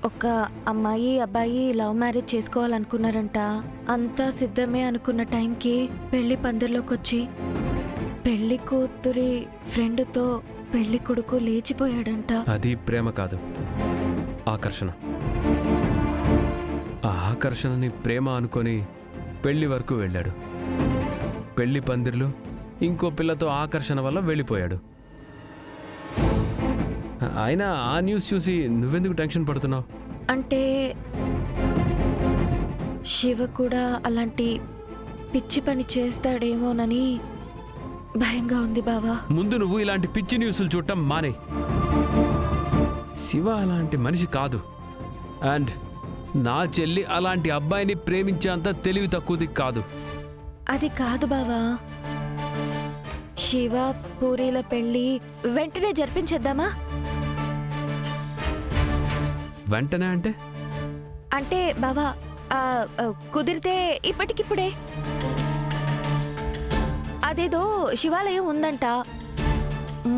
ఒక అమ్మాయి అబ్బాయి లవ్ మ్యారేజ్ చేసుకోవాలనుకున్నారంట. అంతా సిద్ధమే అనుకున్న టైంకి పెళ్లి పందిర్లోకి వచ్చి పెళ్లి కూతురి ఫ్రెండ్తో పెళ్లి కొడుకు లేచిపోయాడంట. అది ప్రేమ కాదు, ఆకర్షణ. ఆ ఆకర్షణని ప్రేమ అనుకొని పెళ్లి వరకు వెళ్ళాడు. పెళ్లి పందిర్లు ఇంకో పిల్లతో ఆకర్షణ వల్ల వెళ్ళిపోయాడు. అయినా ఆ న్యూస్ చూసి నువ్వెందుకు టెన్షన్ పడుతున్నావు? అంటే శివ కూడా అలాంటి పిచ్చి పని చేస్తాడేమోనని భయంగా ఉంది బావా. ముందు నువ్వు ఇలాంటి పిచ్చి న్యూస్లు చూడటం మానే. శివ అలాంటి మనిషి కాదు. అండ్ నా చెల్లి అలాంటి అబ్బాయిని ప్రేమించేంత తెలివి తక్కువది కాదు. అది కాదు బావా, శివ పూరీల పెళ్లి వెంటనే జరిపించేద్దామా? వెంటనే అంటే? అంటే బావా కుదిరితే ఇప్పటికిప్పుడే. అదేదో శివాలయం ఉందంట,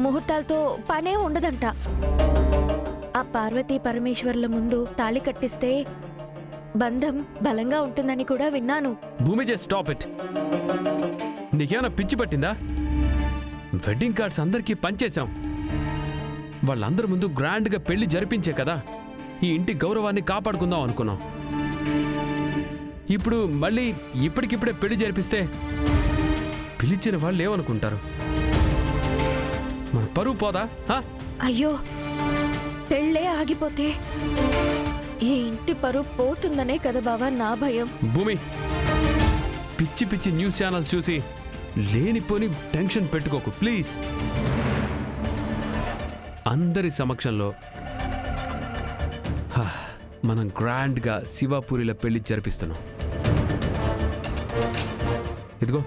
ముహూర్తాలతో పనే ఉండదంట. ఆ పార్వతీ పరమేశ్వర్ల ముందు తాళి కట్టిస్తే బంధం బలంగా ఉంటుందని కూడా విన్నాను. భూమి జస్ట్ స్టాప్ ఇట్. నీకేమైనా పిచ్చి పట్టిందా? వెడ్డింగ్ కార్డ్స్ అందరికీ పంచేశాం. వాళ్ళందరి ముందు గ్రాండ్గా పెళ్లి జరిపించే కదా ఈ ఇంటి గౌరవాన్ని కాపాడుకుందాం అనుకున్నాం. ఇప్పుడు మళ్ళీ ఇప్పటికిప్పుడే పెళ్లి జరిపిస్తే పిలిచిన వాళ్ళు ఏమనుకుంటారు? మన పరువు పోదా? అయ్యో, పెళ్ళే ఆగిపోతే ఈ ఇంటి పరువు పోతుందనే కదా బావా నా భయం. భూమి, పిచ్చి పిచ్చి న్యూస్ ఛానల్స్ చూసి లేనిపోని టెన్షన్ పెట్టుకోకు ప్లీజ్. అందరి సమక్షంలో మనం గ్రాండ్గా శివపూరిల పెళ్లి జరిపిస్తున్నాం. ఇదిగో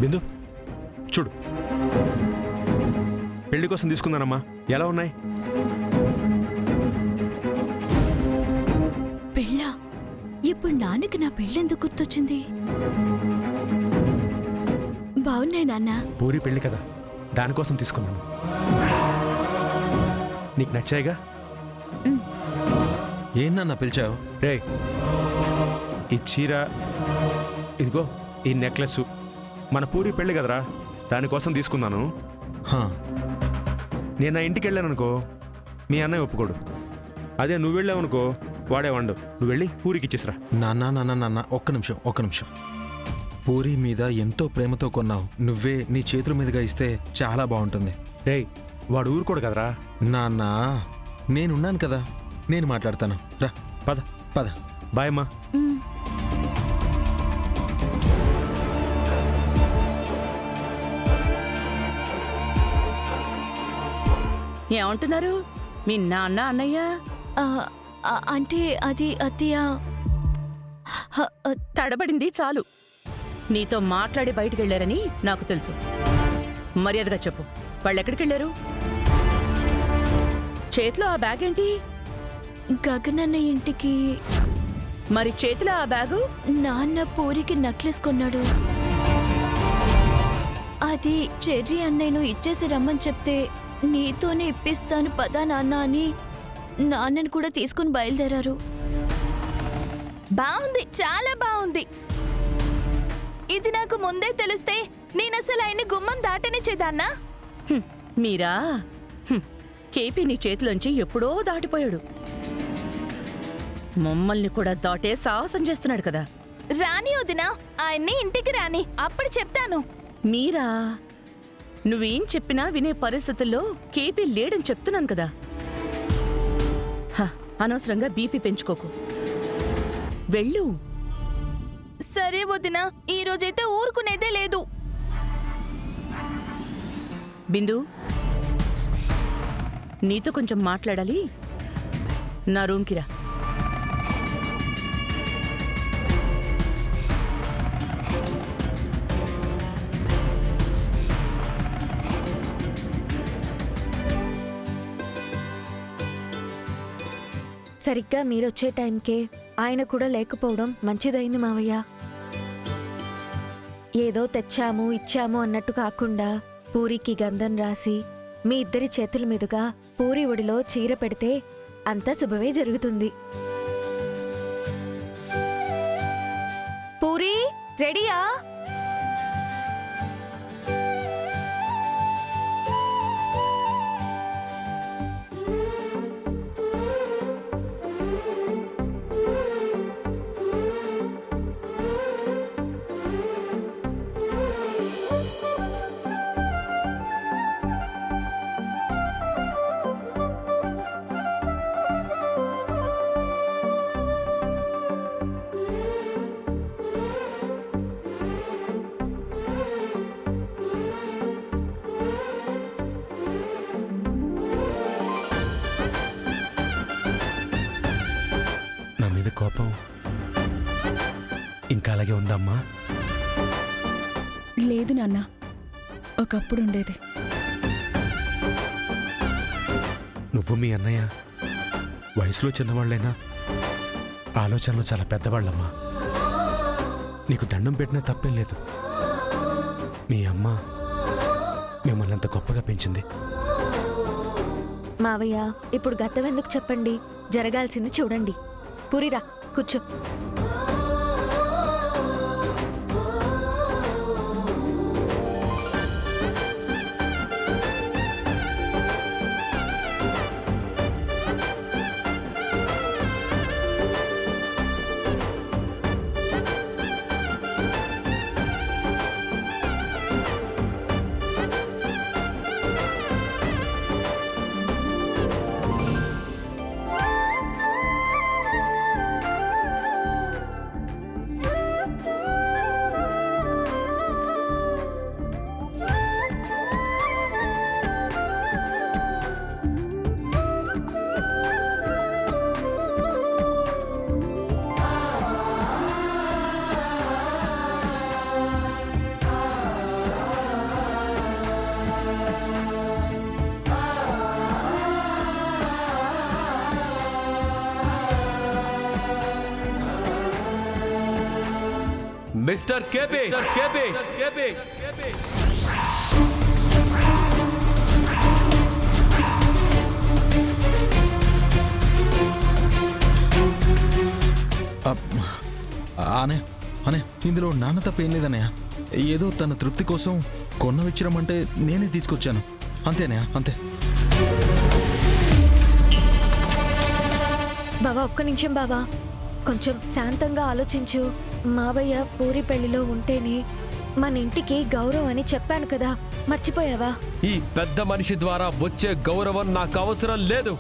బిందు, చూడు, పెళ్లి కోసం తీసుకున్నానమ్మా. ఎలా ఉన్నాయి? పెళ్ళా? ఇప్పుడు నాన్నకి నా పెళ్ళెందుకు గుర్తొచ్చింది? బాగున్నాయి నాన్న. పూరి పెళ్లి కదా, దానికోసం తీసుకున్నాను. నీకు నచ్చాయిగా? ఏంటన్నా పిలిచావు? రే, ఈ చీర, ఇదిగో ఈ నెక్లెస్ మన పూరి పెళ్లి కదరా, దానికోసం తీసుకున్నాను. నేను నా ఇంటికి వెళ్ళాననుకో మీ అన్నయ్య ఒప్పుకోడు. అదే నువ్వు వెళ్ళావనుకో వాడే వండు. నువ్వు వెళ్ళి పూరికి ఇచ్చేసిరా. నాన్న ఒక్క నిమిషం. పూరి మీద ఎంతో ప్రేమతో కొన్నావు, నువ్వే నీ చేతుల మీదుగా ఇస్తే చాలా బాగుంటుంది. రే, వాడు ఊరుకోడు కదరా. నాన్న, నేనున్నాను కదా, నేను మాట్లాడతాను. రా, పద పద. బాయ్ అమ్మా. ఏమంటున్నారు మీ నాన్న అన్నయ్య? అంటే అది అత్తయ్య. తడబడింది చాలు. నీతో మాట్లాడి బయటికి వెళ్ళారని నాకు తెలుసు. మర్యాదగా చెప్పు, వాళ్ళెక్కడికి వెళ్ళారు? చేతిలో ఆ బ్యాగ్ ఏంటి? గగనన్న ఇంటికి. మరి చేతిలో ఆ బ్యాగు? నాన్న పూరికి నెక్లెస్ కొన్నాడు. అది చెర్రీ అన్నయ్యను ఇచ్చేసి రమ్మని చెప్తే నీతోనే ఇప్పిస్తాను పదా నాన్న అని నాన్నని కూడా తీసుకుని బయలుదేరారు. బాగుంది, చాలా బాగుంది. ఇది నాకు ముందే తెలిస్తే నేనసలు ఆయన్ని గుమ్మం దాటనిచ్చేదాన్నా. మీరా? కేపీ నీ చేతిలోంచి ఎప్పుడో దాటిపోయాడు. మమ్మల్ని కూడా దాటే సాహసం చేస్తున్నాడు కదా. రాని వదినా, ఆయన్ని ఇంటికి రాని, అప్పుడు చెప్తాను. మీరా? నువ్వేం చెప్పినా వినే పరిస్థితుల్లో కేపీ లేడని చెప్తున్నాను కదా. అనవసరంగా బీపీ పెంచుకోకు, వెళ్ళు. సరే వదినా, ఈ రోజైతే ఊరుకునేదే లేదు. బిందు, నీతో కొంచెం మాట్లాడాలి. నా రూమ్కి రా. సరిగ్గా మీరొచ్చే టైంకే ఆయన కూడా లేకపోవడం మంచిదైంది మావయ్య. ఏదో తెచ్చాము ఇచ్చాము అన్నట్టు కాకుండా పూరికి గంధం రాసి మీ ఇద్దరి చేతుల మీదుగా పూరి ఒడిలో చీర పెడితే అంతా శుభమే జరుగుతుంది. పూరి రెడీయా? నా మీద కోపం ఇంకా అలాగే ఉందమ్మా? లేదు నాన్న, ఒకప్పుడు ఉండేది. నువ్వు మీ అన్నయ్య వయసులో చిన్నవాళ్ళైనా ఆలోచనలు చాలా పెద్దవాళ్ళమ్మా. నీకు దండం పెట్టినా తప్పేం లేదు. మీ అమ్మ మిమ్మల్ని అంత గొప్పగా పెంచింది. మావయ్య ఇప్పుడు గతం ఎందుకు చెప్పండి, జరగాల్సింది చూడండి. పూరిరా కూర్చో. మిస్టర్ కేపీ, అనే అనే ఇందులో నాన్న తప్పేం లేదన్నయ్య. ఏదో తన తృప్తి కోసం కొన్న విచ్చరమంటే నేనే తీసుకొచ్చాను, అంతేనయ్య, అంతే. బావా ఒక్క నిమిషం బావా, కొంచెం శాంతంగా ఆలోచించు. మావయ్య పూరి పెళ్లిలో ఉంటేనే మన ఇంటికి గౌరవం అని చెప్పాను కదా, మర్చిపోయావా? ఈ పెద్ద మనిషి ద్వారా వచ్చే గౌరవం నాకు అవసరం లేదు.